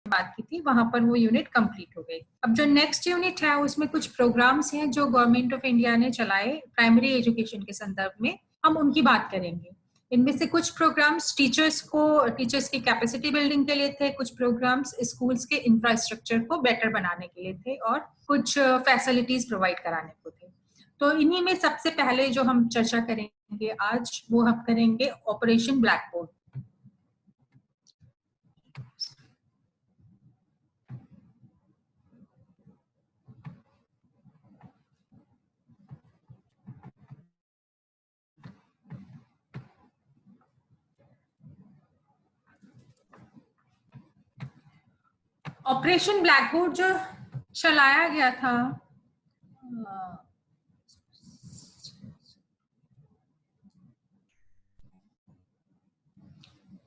बात की थी, वहां पर वो यूनिट कंप्लीट हो गई। अब जो नेक्स्ट यूनिट है उसमें कुछ प्रोग्राम्स हैं जो गवर्नमेंट ऑफ इंडिया ने चलाए प्राइमरी एजुकेशन के संदर्भ में, हम उनकी बात करेंगे। इनमें से कुछ प्रोग्राम्स टीचर्स की कैपेसिटी बिल्डिंग के लिए थे, कुछ प्रोग्राम्स स्कूल्स के इंफ्रास्ट्रक्चर को बेटर बनाने के लिए थे और कुछ फैसिलिटीज प्रोवाइड कराने को थे। तो इन्हीं में सबसे पहले जो हम चर्चा करेंगे आज, वो हम करेंगे operation black board. Operation black board जो चलाया गया था,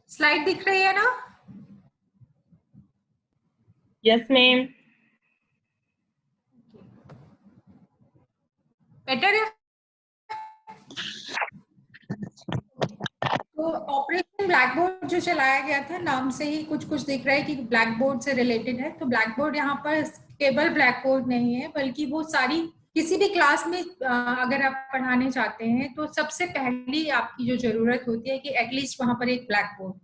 स्लाइड दिख रही है ना? Yes ma'am. बेटर है। तो ऑपरेशन ब्लैक बोर्ड जो चलाया गया था, नाम से ही कुछ कुछ दिख रहा है कि ब्लैक बोर्ड से रिलेटेड है। तो ब्लैक बोर्ड यहाँ पर केवल ब्लैक बोर्ड नहीं है, बल्कि वो सारी किसी भी क्लास में अगर आप पढ़ाने चाहते हैं तो सबसे पहली आपकी जो जरूरत होती है कि एटलीस्ट वहां पर एक ब्लैक बोर्ड हो।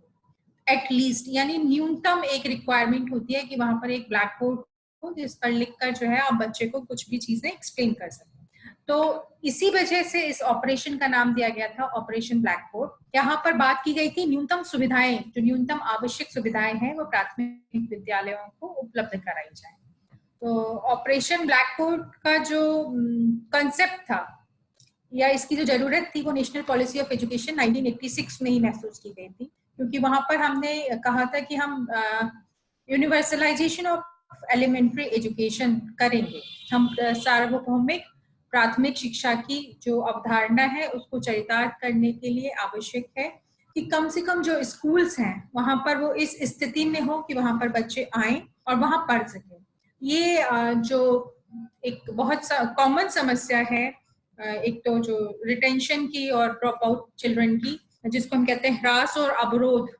एटलीस्ट यानी न्यूनतम एक रिक्वायरमेंट होती है कि वहां पर एक ब्लैक बोर्ड हो जिस पर लिखकर जो है आप बच्चे को कुछ भी चीजें एक्सप्लेन कर सकें। तो इसी वजह से इस ऑपरेशन का नाम दिया गया था ऑपरेशन ब्लैक बोर्ड। यहाँ पर बात की गई थी न्यूनतम सुविधाएं, जो न्यूनतम आवश्यक सुविधाएं हैं वो प्राथमिक विद्यालयों को उपलब्ध कराई जाए। तो ऑपरेशन ब्लैक बोर्ड का जो कंसेप्ट था या इसकी जो जरूरत थी वो नेशनल पॉलिसी ऑफ एजुकेशन 1986 में ही महसूस की गई थी, क्योंकि वहां पर हमने कहा था कि हम यूनिवर्सलाइजेशन ऑफ एलिमेंट्री एजुकेशन करेंगे। हम सार्वभौमिक प्राथमिक शिक्षा की जो अवधारणा है उसको चरितार्थ करने के लिए आवश्यक है कि कम से कम जो स्कूल्स हैं वहां पर वो इस स्थिति में हो कि वहां पर बच्चे आए और वहां पढ़ सके। ये जो एक बहुत कॉमन समस्या है, एक तो जो रिटेंशन की और ड्रॉप आउट चिल्ड्रन की, जिसको हम कहते हैं ह्रास और अवरोध,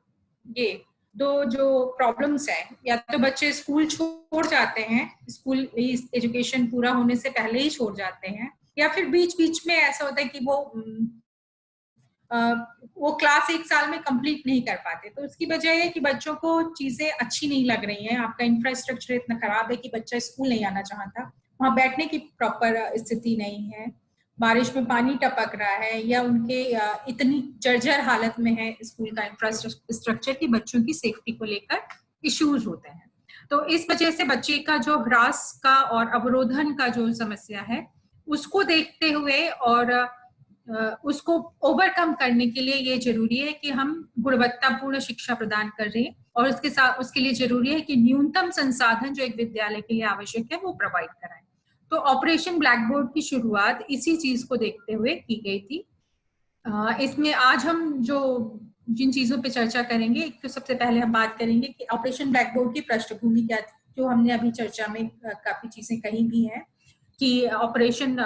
ये दो जो प्रॉब्लम्स हैं। या तो बच्चे स्कूल छोड़ जाते हैं, स्कूल एजुकेशन पूरा होने से पहले ही छोड़ जाते हैं, या फिर बीच बीच में ऐसा होता है कि वो क्लास एक साल में कंप्लीट नहीं कर पाते। तो उसकी वजह है कि बच्चों को चीजें अच्छी नहीं लग रही हैं, आपका इंफ्रास्ट्रक्चर इतना खराब है कि बच्चा स्कूल नहीं आना चाहता, वहां बैठने की प्रॉपर स्थिति नहीं है, बारिश में पानी टपक रहा है, या उनके इतनी जर्जर हालत में है स्कूल का इंफ्रास्ट्रक्चर कि बच्चों की सेफ्टी को लेकर इश्यूज होते हैं। तो इस वजह से बच्चे का जो ह्रास का और अवरोधन का जो समस्या है उसको देखते हुए और उसको ओवरकम करने के लिए ये जरूरी है कि हम गुणवत्तापूर्ण शिक्षा प्रदान कर रहे हैं, और उसके साथ उसके लिए जरूरी है कि न्यूनतम संसाधन जो एक विद्यालय के लिए आवश्यक है वो प्रोवाइड कराएं। तो ऑपरेशन ब्लैक बोर्ड की शुरुआत इसी चीज को देखते हुए की गई थी। इसमें आज हम जो जिन चीजों पे चर्चा करेंगे, तो सबसे पहले हम बात करेंगे कि ऑपरेशन ब्लैक बोर्ड की पृष्ठभूमि क्या थी, जो हमने अभी चर्चा में काफी चीजें कही भी हैं कि ऑपरेशन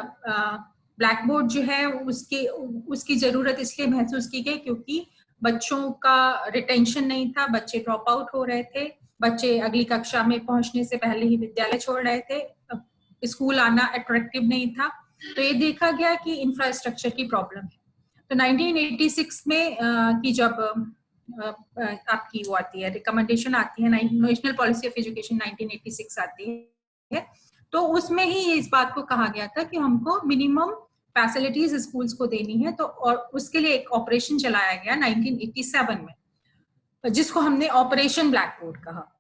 ब्लैक बोर्ड जो है उसकी जरूरत इसलिए महसूस की गई क्योंकि बच्चों का रिटेंशन नहीं था, बच्चे ड्रॉप आउट हो रहे थे, बच्चे अगली कक्षा में पहुंचने से पहले ही विद्यालय छोड़ रहे थे, स्कूल आना अट्रैक्टिव नहीं था। तो ये देखा गया कि इंफ्रास्ट्रक्चर की प्रॉब्लम है। तो 1986 में की जब आपकी वो आती है, रिकमेंडेशन आती है, नेशनल पॉलिसी ऑफ एजुकेशन 1986 आती है, तो उसमें ही इस बात को कहा गया था कि हमको मिनिमम फैसिलिटीज स्कूल्स को देनी है। तो और उसके लिए एक ऑपरेशन चलाया गया 1987 में, जिसको हमने ऑपरेशन ब्लैक बोर्ड कहा।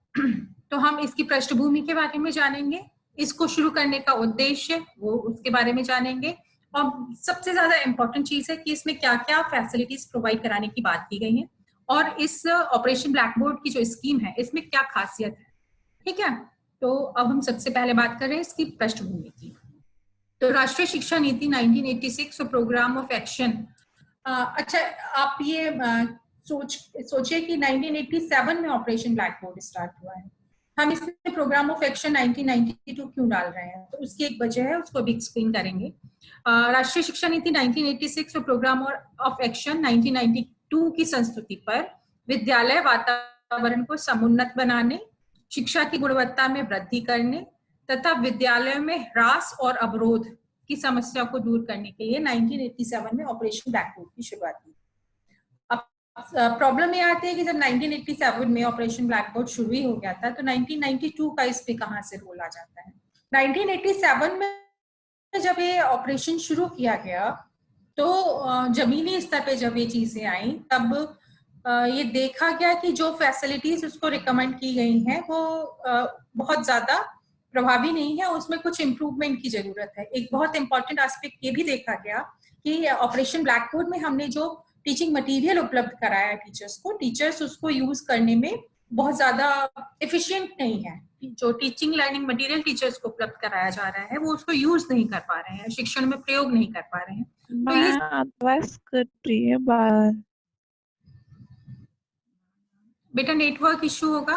तो हम इसकी पृष्ठभूमि के बारे में जानेंगे, इसको शुरू करने का उद्देश्य वो उसके बारे में जानेंगे, और सबसे ज्यादा इंपॉर्टेंट चीज है कि इसमें क्या क्या फैसिलिटीज प्रोवाइड कराने की बात की गई है, और इस ऑपरेशन ब्लैक बोर्ड की जो स्कीम है इसमें क्या खासियत है। ठीक है, तो अब हम सबसे पहले बात कर रहे हैं इसकी पृष्ठभूमि की। तो राष्ट्रीय शिक्षा नीति 1986 और प्रोग्राम ऑफ एक्शन, अच्छा आप ये सोचिए कि 1987 में ऑपरेशन ब्लैक बोर्ड स्टार्ट हुआ है, हम इसमें प्रोग्राम ऑफ एक्शन 1992 क्यों डाल रहे हैं, तो उसकी एक वजह है, उसको भी एक्सप्लेन करेंगे। राष्ट्रीय शिक्षा नीति 1986 और प्रोग्राम ऑफ एक्शन 1992 की संस्तुति पर विद्यालय वातावरण को समुन्नत बनाने शिक्षा की गुणवत्ता में वृद्धि करने तथा विद्यालयों में ह्रास और अवरोध की समस्या को दूर करने के लिए 1987 में ऑपरेशन ब्लैकबोर्ड की शुरुआत की। अब प्रॉब्लम ये आती है कि जब 1987 में ऑपरेशन ब्लैकबोर्ड शुरू ही हो गया था, तो 1992 का इस पे कहां से रोल आ जाता है। 1987 में जब ये ऑपरेशन शुरू किया गया, तो जमीनी स्तर पे जब ये चीजें आई, तब ये देखा गया कि जो फैसिलिटीज उसको रिकमेंड की गई हैं वो बहुत ज्यादा प्रभावी नहीं है, उसमें कुछ इम्प्रूवमेंट की जरूरत है। एक बहुत इंपॉर्टेंट एस्पेक्ट ये भी देखा गया कि ऑपरेशन ब्लैकबोर्ड में हमने जो टीचिंग मटेरियल उपलब्ध कराया टीचर्स को, टीचर्स उसको यूज करने में बहुत ज्यादा एफिशिएंट नहीं है। जो टीचिंग लर्निंग मटेरियल टीचर्स को उपलब्ध कराया जा रहा है वो उसको यूज नहीं कर पा रहे हैं, शिक्षण में प्रयोग नहीं कर पा रहे हैं। तो ये आवाज कट रही है बाहर। बेटा नेटवर्क इश्यू होगा।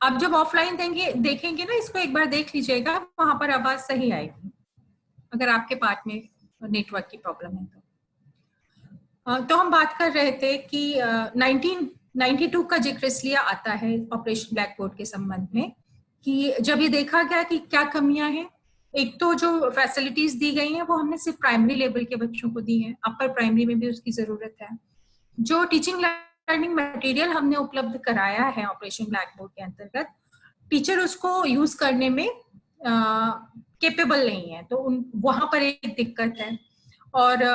आप जब ऑफलाइन देखेंगे ना, इसको एक बार देख लीजिएगा, वहां पर आवाज सही आएगी, अगर आपके पार्ट में नेटवर्क की प्रॉब्लम है तो हम बात कर रहे थे कि 1992 का जिक्र इसलिए आता है ऑपरेशन ब्लैकबोर्ड के संबंध में कि जब ये देखा गया कि क्या कमियां हैं। एक तो जो फैसिलिटीज दी गई हैं वो हमने सिर्फ प्राइमरी लेवल के बच्चों को दी हैं, अपर प्राइमरी में भी उसकी जरूरत है। जो टीचिंग लर्निंग मटेरियल हमने उपलब्ध कराया है ऑपरेशन ब्लैकबोर्ड के अंतर्गत, टीचर उसको यूज करने में केपेबल नहीं है, तो वहां पर एक दिक्कत है। और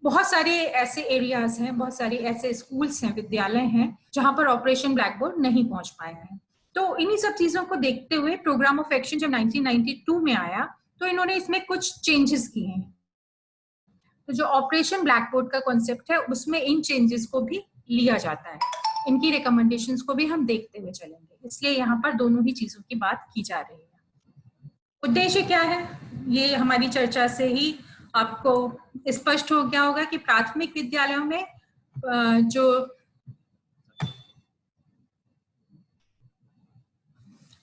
बहुत सारे ऐसे एरियाज हैं, बहुत सारे ऐसे स्कूल्स हैं, विद्यालय हैं जहां पर ऑपरेशन ब्लैकबोर्ड नहीं पहुंच पाया है। तो इन्हीं सब चीजों को देखते हुए प्रोग्राम ऑफ एक्शन जब 1992 में आया तो इन्होंने इसमें कुछ चेंजेस किए हैं। तो जो ऑपरेशन ब्लैकबोर्ड का कॉन्सेप्ट है उसमें इन चेंजेस को भी लिया जाता है, इनकी रिकमेंडेशंस को भी हम देखते हुए चलेंगे, इसलिए यहाँ पर दोनों ही चीजों की बात की जा रही है। उद्देश्य क्या है, ये हमारी चर्चा से ही आपको स्पष्ट हो गया होगा कि प्राथमिक विद्यालयों में जो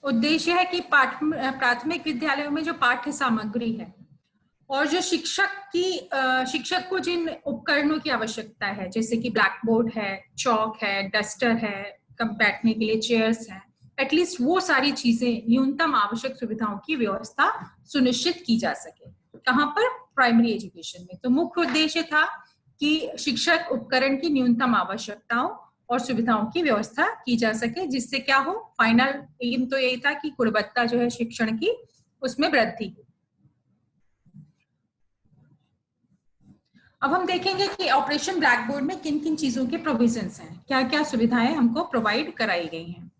उद्देश्य है कि प्राथमिक विद्यालयों में जो पाठ्य सामग्री है और जो शिक्षक को जिन उपकरणों की आवश्यकता है, जैसे कि ब्लैक बोर्ड है, चौक है, डस्टर है, बैठने के लिए चेयर्स हैं, एटलीस्ट वो सारी चीजें, न्यूनतम आवश्यक सुविधाओं की व्यवस्था सुनिश्चित की जा सके। कहाँ पर? प्राइमरी एजुकेशन में। तो मुख्य उद्देश्य था कि शिक्षक उपकरण की न्यूनतम आवश्यकताओं और सुविधाओं की व्यवस्था की जा सके, जिससे क्या हो, फाइनल एम तो यही था कि गुणवत्ता जो है शिक्षण की उसमें वृद्धि। अब हम देखेंगे कि ऑपरेशन ब्लैकबोर्ड में किन किन चीजों के प्रोविजंस हैं, क्या क्या सुविधाएं हमको प्रोवाइड कराई गई हैं।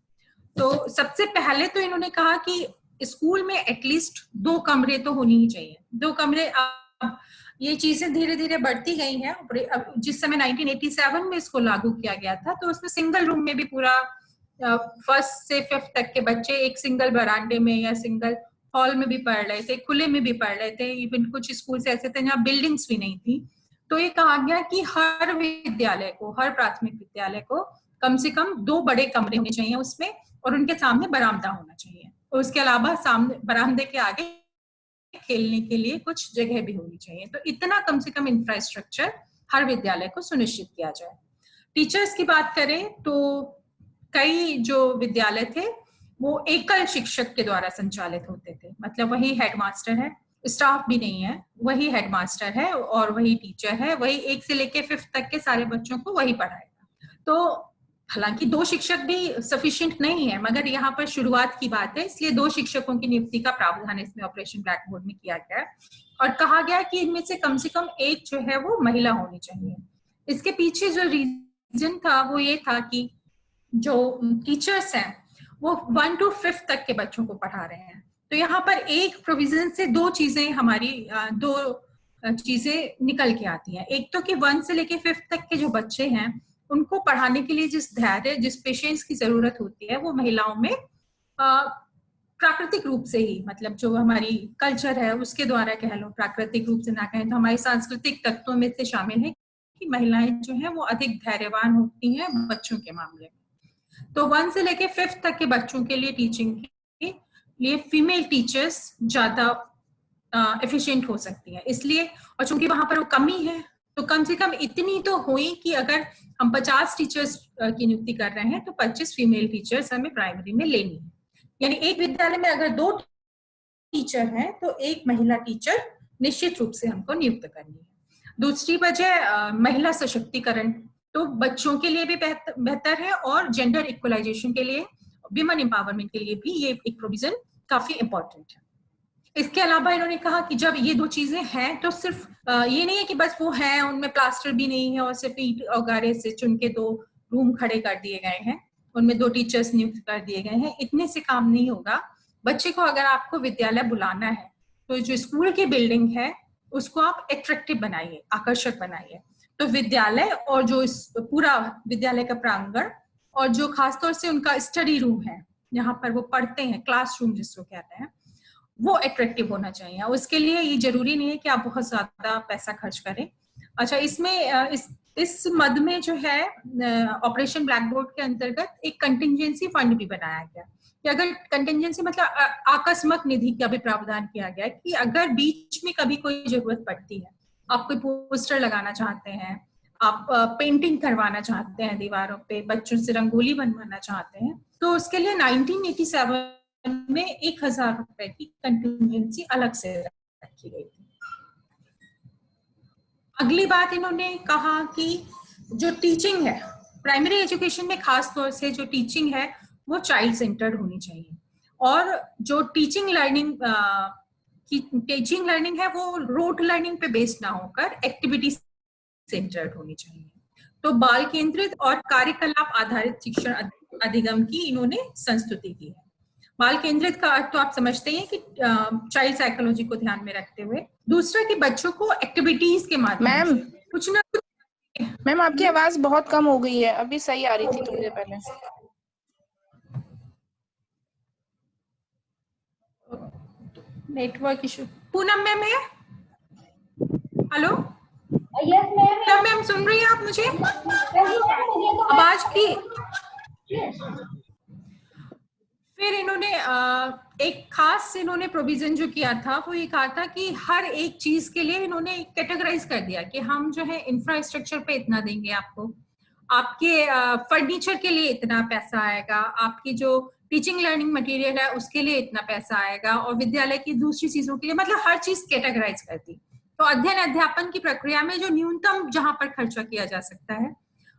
तो सबसे पहले तो इन्होंने कहा कि स्कूल में एटलीस्ट 2 कमरे तो होनी ही चाहिए। 2 कमरे, अब ये चीजें धीरे धीरे बढ़ती गई हैं। अब जिस समय 1987 में इसको लागू किया गया था तो उसमें सिंगल रूम में भी पूरा 1st से 5th तक के बच्चे एक सिंगल बरामदे में या सिंगल हॉल में भी पढ़ रहे थे, खुले में भी पढ़ रहे थे। इवन कुछ स्कूल ऐसे थे जहाँ बिल्डिंग्स भी नहीं थी। तो ये कहा गया कि हर विद्यालय को, हर प्राथमिक विद्यालय को कम से कम 2 बड़े कमरे होने चाहिए उसमें, और उनके सामने बरामदा होना चाहिए, और उसके अलावा सामने बरामदे के आगे खेलने के लिए कुछ जगह भी होनी चाहिए। तो इतना कम से कम इंफ्रास्ट्रक्चर हर विद्यालय को सुनिश्चित किया जाए। टीचर्स की बात करें तो कई जो विद्यालय थे वो एकल शिक्षक के द्वारा संचालित होते थे, मतलब वही हेडमास्टर है, स्टाफ भी नहीं है, वही हेडमास्टर है और वही टीचर है, वही 1 से लेके 5th तक के सारे बच्चों को वही पढ़ाएगा। तो हालांकि 2 शिक्षक भी सफिशिएंट नहीं है, मगर यहाँ पर शुरुआत की बात है, इसलिए 2 शिक्षकों की नियुक्ति का प्रावधान इसमें ऑपरेशन ब्लैकबोर्ड में किया गया और कहा गया कि इनमें से कम एक जो है वो महिला होनी चाहिए। इसके पीछे जो रीजन था वो ये था कि जो टीचर्स हैं वो 1 to 5th तक के बच्चों को पढ़ा रहे हैं। तो यहाँ पर एक प्रोविजन से 2 चीजें हमारी 2 चीजें निकल के आती हैं। एक तो कि 1 से लेके 5th तक के जो बच्चे हैं उनको पढ़ाने के लिए जिस धैर्य, जिस पेशेंस की जरूरत होती है वो महिलाओं में प्राकृतिक रूप से ही, मतलब जो हमारी कल्चर है उसके द्वारा कह लो, प्राकृतिक रूप से ना कहें तो हमारे सांस्कृतिक तत्वों में से शामिल है कि महिलाएं जो है वो अधिक धैर्यवान होती हैं बच्चों के मामले में। तो 1 से लेके 5th तक के बच्चों के लिए टीचिंग के लिए फीमेल टीचर्स ज्यादा एफिशिएंट हो सकती है, इसलिए, और चूंकि वहां पर वो कमी है तो कम से कम इतनी तो हुई कि अगर हम 50 टीचर्स की नियुक्ति कर रहे हैं तो 25 फीमेल टीचर्स हमें प्राइमरी में लेनी है। यानी एक विद्यालय में अगर 2 टीचर हैं तो एक महिला टीचर निश्चित रूप से हमको नियुक्त करनी है। दूसरी वजह महिला सशक्तिकरण, तो बच्चों के लिए भी बेहतर है और जेंडर इक्वलाइजेशन के लिए, विमेन एम्पावरमेंट के लिए भी ये एक प्रोविजन काफी इंपॉर्टेंट है। इसके अलावा इन्होंने कहा कि जब ये 2 चीजें हैं तो सिर्फ ये नहीं है कि बस वो है, उनमें प्लास्टर भी नहीं है और सिर्फ ईंट और गारे से चुन के 2 रूम खड़े कर दिए गए हैं, उनमें 2 टीचर्स नियुक्त कर दिए गए हैं, इतने से काम नहीं होगा। बच्चे को अगर आपको विद्यालय बुलाना है तो जो स्कूल की बिल्डिंग है उसको आप एट्रैक्टिव बनाइए, आकर्षक बनाइए। तो विद्यालय और जो पूरा विद्यालय का प्रांगण और जो खासतौर से उनका स्टडी रूम है, यहाँ पर वो पढ़ते हैं, क्लासरूम जिसको कहते हैं, वो अट्रैक्टिव होना चाहिए। उसके लिए ये जरूरी नहीं है कि आप बहुत ज्यादा पैसा खर्च करें। अच्छा, इसमें इस मद में जो है ऑपरेशन ब्लैक बोर्ड के अंतर्गत एक कंटिंजेंसी फंड भी बनाया गया कि अगर कंटिंजेंसी मतलब आकस्मिक निधि का भी प्रावधान किया गया कि अगर बीच में कभी कोई जरूरत पड़ती है, आप कोई पोस्टर लगाना चाहते हैं, आप पेंटिंग करवाना चाहते हैं दीवारों पे, बच्चों से रंगोली बनवाना चाहते हैं, तो उसके लिए 1987 में 1000 रुपए की कंटिंजेंसी अलग से रखी गई थी। अगली बात इन्होंने कहा कि जो टीचिंग है प्राइमरी एजुकेशन में, खास तौर से जो टीचिंग है वो चाइल्ड सेंटर्ड होनी चाहिए और जो टीचिंग लर्निंग है वो रोट लर्निंग पे बेस्ड ना होकर एक्टिविटी सेंटर्ड होनी चाहिए। तो बाल केंद्रित और कार्यकलाप आधारित शिक्षण अधिगम की इन्होंने संस्तुति की है। बाल केंद्रित का अर्थ तो आप समझते हैं कि चाइल्ड साइकोलॉजी को ध्यान में रखते हुए। दूसरा कि बच्चों को एक्टिविटीज के माध्यम से कुछ ना कुछ। मैम आपकी आवाज बहुत कम हो गई है, अभी सही आ रही थी थोड़ी देर पहले। Network issue. पूनम मैम है? Hello yes ma'am. मैम सुन रही हैं आप मुझे? आवाज की। फिर इन्होंने एक खास इन्होंने प्रोविजन जो किया था वो ये कहा था कि हर एक चीज के लिए इन्होंने कैटेगराइज कर दिया कि हम जो है इंफ्रास्ट्रक्चर पे इतना देंगे आपको, आपके फर्नीचर के लिए इतना पैसा आएगा, आपकी जो टीचिंग लर्निंग मटेरियल है उसके लिए इतना पैसा आएगा और विद्यालय की दूसरी चीजों के लिए, मतलब हर चीज कैटेगराइज कर दी। तो अध्ययन अध्यापन की प्रक्रिया में जो न्यूनतम जहां पर खर्चा किया जा सकता है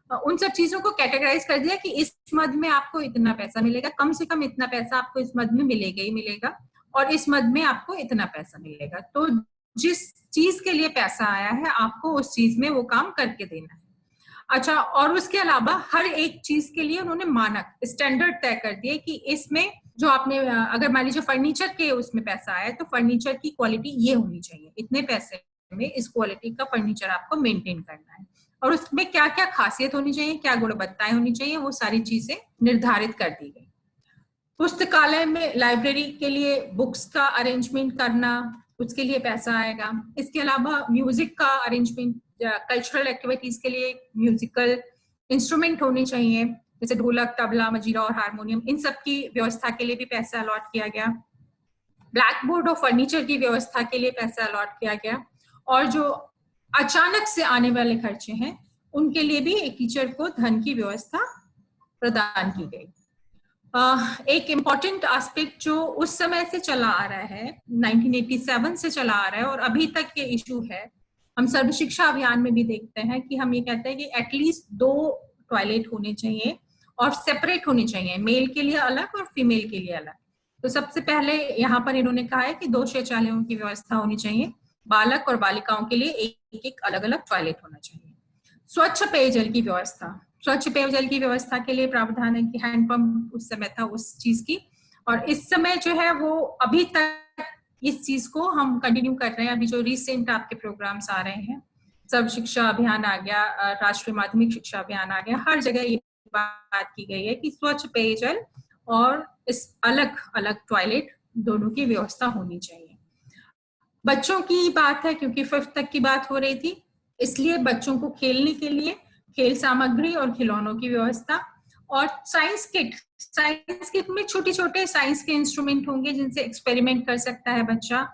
उन सब चीजों को कैटेगराइज कर दिया कि इस मद में आपको इतना पैसा मिलेगा, कम से कम इतना पैसा आपको इस मद में मिलेगा ही मिलेगा, और इस मद में आपको इतना पैसा मिलेगा। तो जिस चीज के लिए पैसा आया है आपको उस चीज में वो काम करके देना है। अच्छा, और उसके अलावा हर एक चीज के लिए उन्होंने मानक स्टैंडर्ड तय कर दिए कि इसमें जो आपने अगर मान लीजिए फर्नीचर के उसमें पैसा आया तो फर्नीचर की क्वालिटी ये होनी चाहिए, इतने पैसे में इस क्वालिटी का फर्नीचर आपको मेंटेन करना है, और उसमें क्या क्या खासियत होनी चाहिए, क्या गुणवत्ताएं होनी चाहिए, वो सारी चीजें निर्धारित कर दी गई। पुस्तकालय में लाइब्रेरी के लिए बुक्स का अरेंजमेंट करना, उसके लिए पैसा आएगा। इसके अलावा म्यूजिक का अरेंजमेंट, कल्चरल एक्टिविटीज के लिए म्यूजिकल इंस्ट्रूमेंट होने चाहिए जैसे ढोलक, तबला, मजीरा और हारमोनियम, इन सब की व्यवस्था के लिए भी पैसा अलॉट किया गया। ब्लैक बोर्ड और फर्नीचर की व्यवस्था के लिए पैसा अलॉट किया गया, और जो अचानक से आने वाले खर्चे हैं उनके लिए भी एक टीचर को धन की व्यवस्था प्रदान की गई। एक इम्पॉर्टेंट एस्पेक्ट जो उस समय से चला आ रहा है, 1987 से चला आ रहा है और अभी तक ये इशू है, हम सर्व शिक्षा अभियान में भी देखते हैं कि हम ये कहते हैं कि एटलीस्ट 2 टॉयलेट होने चाहिए और सेपरेट होने चाहिए, मेल के लिए अलग और फीमेल के लिए अलग। तो सबसे पहले यहाँ पर इन्होंने कहा है कि 2 शौचालयों की व्यवस्था होनी चाहिए, बालक और बालिकाओं के लिए एक एक अलग अलग टॉयलेट होना चाहिए। स्वच्छ पेयजल की व्यवस्था, स्वच्छ पेयजल की व्यवस्था के लिए प्रावधान है कि हैंडपंप उस समय था उस चीज की, और इस समय जो है वो अभी तक इस चीज को हम कंटिन्यू कर रहे हैं। अभी जो रिसेंट आपके प्रोग्राम्स आ रहे हैं, सर्व शिक्षा अभियान आ गया, राष्ट्रीय माध्यमिक शिक्षा अभियान आ गया, हर जगह ये बात की गई है कि स्वच्छ पेयजल और इस अलग अलग टॉयलेट दोनों की व्यवस्था होनी चाहिए। बच्चों की बात है, क्योंकि 5th तक की बात हो रही थी, इसलिए बच्चों को खेलने के लिए खेल सामग्री और खिलौनों की व्यवस्था, और साइंस किट में छोटे छोटे साइंस के इंस्ट्रूमेंट होंगे जिनसे एक्सपेरिमेंट कर सकता है बच्चा,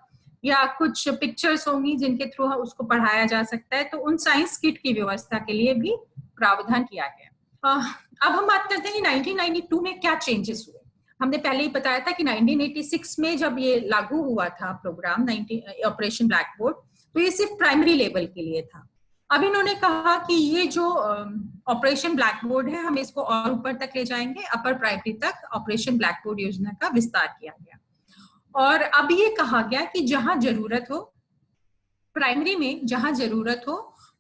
या कुछ पिक्चर्स होंगी जिनके थ्रू उसको पढ़ाया जा सकता है, तो उन साइंस किट की व्यवस्था के लिए भी प्रावधान किया गया। अब हम बात करते हैं कि 1992 में क्या चेंजेस हुए। हमने पहले ही बताया था कि 1986 में जब ये लागू हुआ था प्रोग्राम ऑपरेशन ब्लैक बोर्ड, तो ये सिर्फ प्राइमरी लेवल के लिए था। अब इन्होंने कहा कि ये जो ऑपरेशन ब्लैक बोर्ड है, हम इसको और ऊपर तक ले जाएंगे, अपर प्राइमरी तक ऑपरेशन ब्लैक बोर्ड योजना का विस्तार किया गया। और अब ये कहा गया कि जहां जरूरत हो, प्राइमरी में जहां जरूरत हो,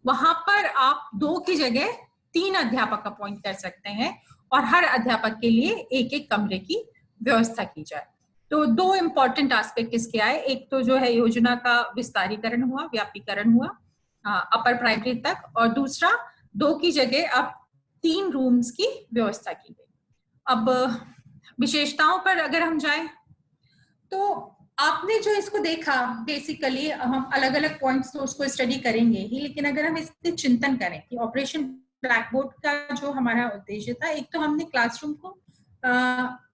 वहां पर आप 2 की जगह 3 अध्यापक अपॉइंट कर सकते हैं और हर अध्यापक के लिए एक एक कमरे की व्यवस्था की जाए। तो 2 इंपॉर्टेंट एस्पेक्ट इसके आए। एक तो जो है योजना का विस्तारीकरण हुआ, व्यापीकरण हुआ अपर प्राइमरी तक, और दूसरा 2 की जगह अब 3 रूम्स की व्यवस्था की गई। अब विशेषताओं पर अगर हम जाएं, तो आपने जो इसको देखा, बेसिकली हम अलग अलग पॉइंट्स तो उसको स्टडी करेंगे ही, लेकिन अगर हम इसके चिंतन करें कि ऑपरेशन ब्लैक बोर्ड का जो हमारा उद्देश्य था, एक तो हमने क्लासरूम को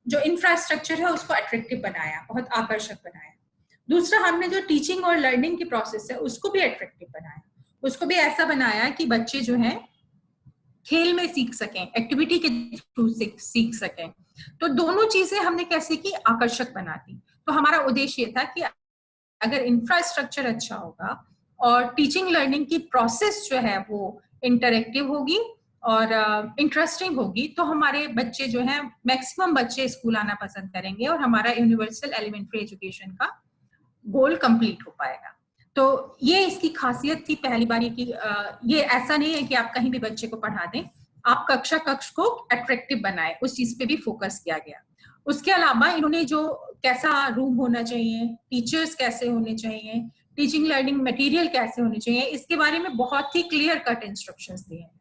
जो इंफ्रास्ट्रक्चर है उसको अट्रैक्टिव बनाया, बहुत आकर्षक बनाया। दूसरा, हमने जो टीचिंग और लर्निंग की प्रोसेस है उसको भी अट्रैक्टिव बनाया, उसको भी ऐसा बनाया कि बच्चे जो है खेल में सीख सकें, एक्टिविटी के थ्रू सीख सकें। तो दोनों चीजें हमने कैसे की, आकर्षक बना दी। तो हमारा उद्देश्य था कि अगर इंफ्रास्ट्रक्चर अच्छा होगा और टीचिंग लर्निंग की प्रोसेस जो है वो इंटरैक्टिव होगी और इंटरेस्टिंग होगी, तो हमारे बच्चे जो हैं, मैक्सिमम बच्चे स्कूल आना पसंद करेंगे और हमारा यूनिवर्सल एलिमेंट्री एजुकेशन का गोल कंप्लीट हो पाएगा। तो ये इसकी खासियत थी पहली बारी की। ये ऐसा नहीं है कि आप कहीं भी बच्चे को पढ़ा दें, आप कक्ष को अट्रैक्टिव बनाए, उस चीज पे भी फोकस किया गया। उसके अलावा इन्होंने जो कैसा रूम होना चाहिए, टीचर्स कैसे होने चाहिए, टीचिंग लर्निंग मटेरियल कैसे होने चाहिए, इसके बारे में बहुत ही क्लियर कट इंस्ट्रक्शंस दिए हैं।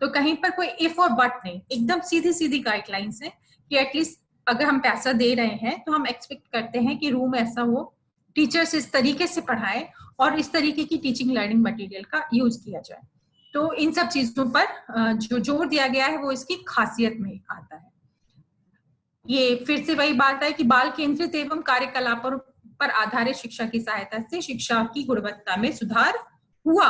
तो कहीं पर कोई इफ और बट नहीं, एकदम सीधी सीधी गाइडलाइंस है कि एटलीस्ट अगर हम पैसा दे रहे हैं तो हम एक्सपेक्ट करते हैं कि रूम ऐसा हो, टीचर्स इस तरीके से पढ़ाए और इस तरीके की टीचिंग लर्निंग मटेरियल का यूज किया जाए। तो इन सब चीजों पर जो जोर दिया गया है वो इसकी खासियत में आता है। ये फिर से वही बात है कि बाल केंद्रित एवं कार्यकलापों पर आधारित शिक्षा की सहायता से शिक्षा की गुणवत्ता में सुधार हुआ,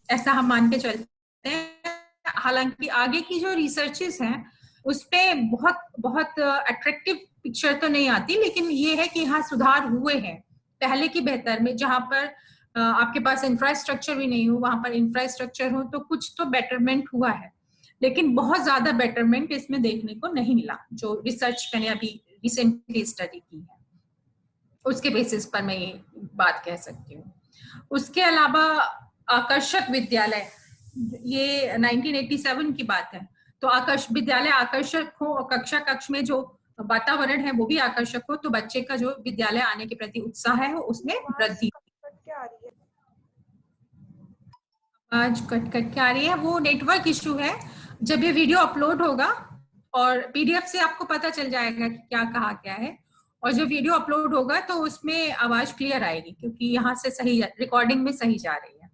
ऐसा हम मान के चलते हैं। हालांकि आगे की जो रिसर्चेस हैं उस पे बहुत अट्रैक्टिव पिक्चर तो नहीं आती, लेकिन ये है कि हाँ सुधार हुए हैं पहले की बेहतर में। जहां पर आपके पास इंफ्रास्ट्रक्चर भी नहीं हो, वहां पर इंफ्रास्ट्रक्चर हो, तो कुछ तो बेटरमेंट हुआ है, लेकिन बहुत ज्यादा बेटरमेंट इसमें देखने को नहीं मिला। जो रिसर्च मैंने अभी रिसेंटली स्टडी की है उसके बेसिस पर मैं ये बात कह सकती हूँ। उसके अलावा आकर्षक विद्यालय, ये 1987 की बात है, तो विद्यालय आकर्षक हो और कक्ष में जो वातावरण है वो भी आकर्षक हो, तो बच्चे का जो विद्यालय आने के प्रति उत्साह है उसमें वृद्धि। आज कट के आ रही है, वो नेटवर्क इशू है। जब ये वीडियो अपलोड होगा और पीडीएफ से आपको पता चल जाएगा कि क्या कहा गया है, और जब वीडियो अपलोड होगा तो उसमें आवाज क्लियर आएगी, क्योंकि यहाँ से सही रिकॉर्डिंग में सही जा रही है।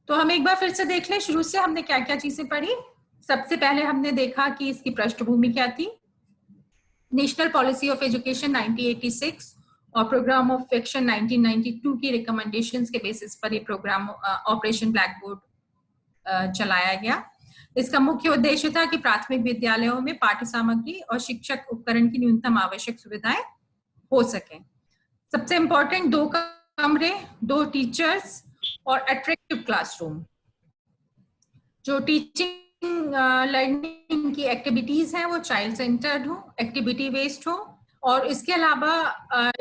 तो हम एक बार फिर से देख लें शुरू से हमने क्या क्या चीजें पढ़ी। सबसे पहले हमने देखा कि इसकी पृष्ठभूमि क्या थी। नेशनल पॉलिसी ऑफ एजुकेशन 1986 और प्रोग्राम ऑफ एक्शन 1992 की रिकमेंडेशंस के बेसिस पर ये प्रोग्राम ऑपरेशन ब्लैक बोर्ड चलाया गया। इसका मुख्य उद्देश्य था कि प्राथमिक विद्यालयों में पाठ्य सामग्री और शिक्षक उपकरण की न्यूनतम आवश्यक सुविधाएं हो सकें। सबसे इंपॉर्टेंट 2 कमरे, 2 टीचर्स और अट्रैक्टिव क्लासरूम। जो टीचिंग लर्निंग की एक्टिविटीज हैं वो चाइल्ड सेंटर्ड हो, एक्टिविटी बेस्ड हो, और इसके अलावा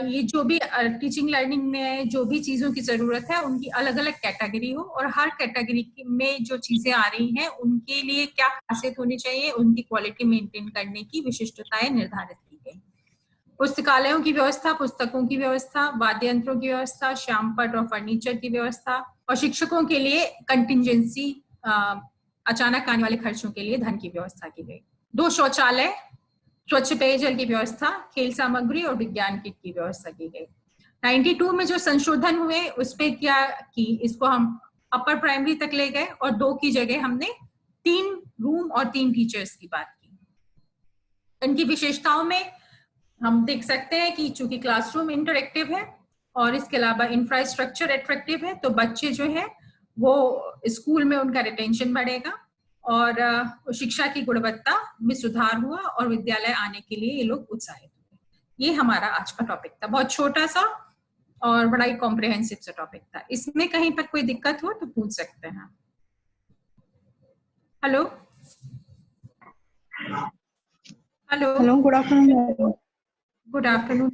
ये जो भी टीचिंग लर्निंग में जो भी चीजों की जरूरत है उनकी अलग अलग कैटेगरी हो, और हर कैटेगरी में जो चीजें आ रही हैं उनके लिए क्या खासियत होनी चाहिए, उनकी क्वालिटी मेंटेन करने की विशिष्टताएं निर्धारित की गई। पुस्तकालयों की व्यवस्था, पुस्तकों की व्यवस्था, वाद्य यंत्रों की व्यवस्था, श्यामपट और फर्नीचर की व्यवस्था, और शिक्षकों के लिए कंटिजेंसी अचानक आने वाले खर्चों के लिए धन की व्यवस्था की गई। 2 शौचालय, स्वच्छ पेयजल की व्यवस्था, खेल सामग्री और विज्ञान किट की व्यवस्था की गई। 92 में जो संशोधन हुए उस पे क्या की, इसको हम अपर प्राइमरी तक ले गए और 2 की जगह हमने 3 रूम और 3 टीचर्स की बात की। इनकी विशेषताओं में हम देख सकते हैं कि चूंकि क्लासरूम इंटरेक्टिव है और इसके अलावा इंफ्रास्ट्रक्चर अट्रैक्टिव है, तो बच्चे जो है वो स्कूल में उनका रिटेंशन बढ़ेगा और शिक्षा की गुणवत्ता में सुधार हुआ और विद्यालय आने के लिए ये लोग उत्साहित हुए। ये हमारा आज का टॉपिक था, बहुत छोटा सा और बड़ा ही कॉम्प्रिहेंसिव सा टॉपिक था। इसमें कहीं पर कोई दिक्कत हो तो पूछ सकते हैं। Hello hello hello, good afternoon. Good afternoon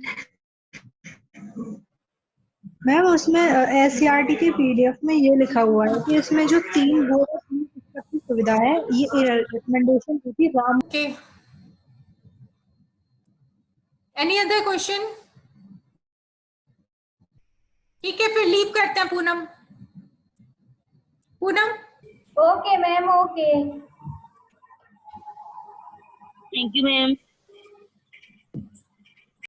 ma'am, उसमें एससीईआरटी के पीडीएफ में ये लिखा हुआ है कि इसमें जो 3 बोर्ड और 3 शिक्षक की सुविधा है, ये रिकमेंडेशन की थी Ram. Okay, any other question? ठीक है, फिर लीव करते हैं Poonam. Poonam, okay ma'am, okay. Thank you, ma'am.